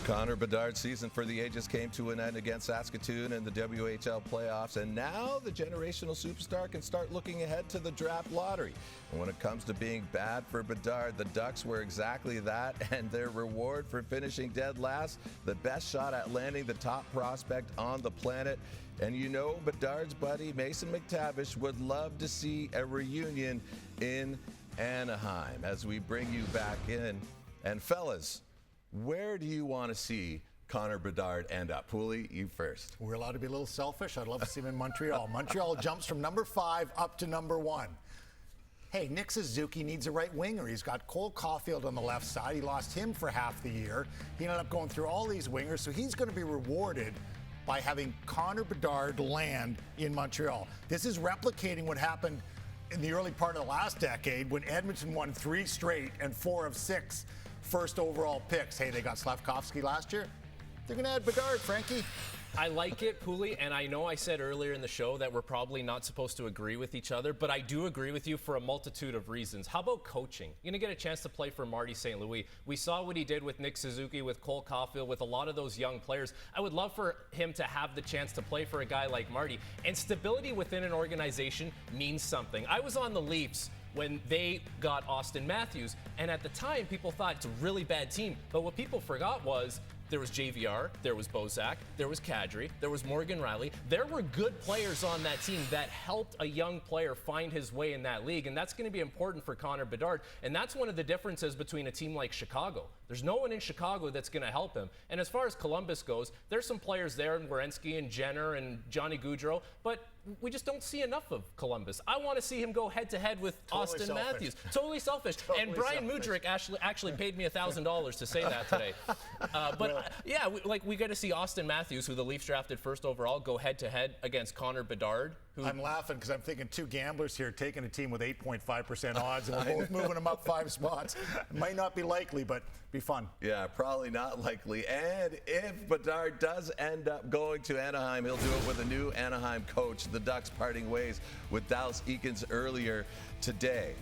Connor Bedard's season for the ages came to an end against Saskatoon in the WHL playoffs, and now the generational superstar can start looking ahead to the draft lottery. And when it comes to being bad for Bedard, the Ducks were exactly that, and their reward for finishing dead last, the best shot at landing the top prospect on the planet. And you know, Bedard's buddy Mason McTavish would love to see a reunion in Anaheim as we bring you back in. And fellas, where do you want to see Connor Bedard end up? Pooley, you first. We're allowed to be a little selfish. I'd love to see him in Montreal. Montreal jumps from number 5 up to number 1. Hey, Nick Suzuki needs a right winger. He's got Cole Caulfield on the left side. He lost him for half the year. He ended up going through all these wingers, so he's going to be rewarded by having Connor Bedard land in Montreal. This is replicating what happened in the early part of the last decade when Edmonton won 3 straight and 4 of 6 first overall picks. Hey, they got Slavkovsky last year. They're going to add Bedard, Frankie. I like it, Pooley, and I know I said earlier in the show that we're probably not supposed to agree with each other, but I do agree with you for a multitude of reasons. How about coaching? You're going to get a chance to play for Marty St. Louis. We saw what he did with Nick Suzuki, with Cole Caulfield, with a lot of those young players. I would love for him to have the chance to play for a guy like Marty. And stability within an organization means something. I was on the Leafs when they got Austin Matthews, and at the time, people thought it's a really bad team. But what people forgot was there was JVR, there was Bozak, there was Kadri, there was Morgan Riley. There were good players on that team that helped a young player find his way in that league, and that's going to be important for Connor Bedard. And that's one of the differences between a team like Chicago. There's no one in Chicago that's going to help him. And as far as Columbus goes, there's some players there, and Werenski and Jenner and Johnny Gaudreau, but we just don't see enough of Columbus. I want to see him go head-to-head with Austin Matthews. Totally selfish. And Brian Mudryk actually paid me $1,000 to say that today. Yeah, we got to see Austin Matthews, who the Leafs drafted first overall, go head-to-head against Connor Bedard. I'm laughing because I'm thinking 2 gamblers here taking a team with 8.5% odds, and we're both moving them up 5 spots. It might not be likely, but be fun. Yeah, probably not likely. And if Bedard does end up going to Anaheim, he'll do it with a new Anaheim coach. The Ducks parting ways with Dallas Eakins earlier today.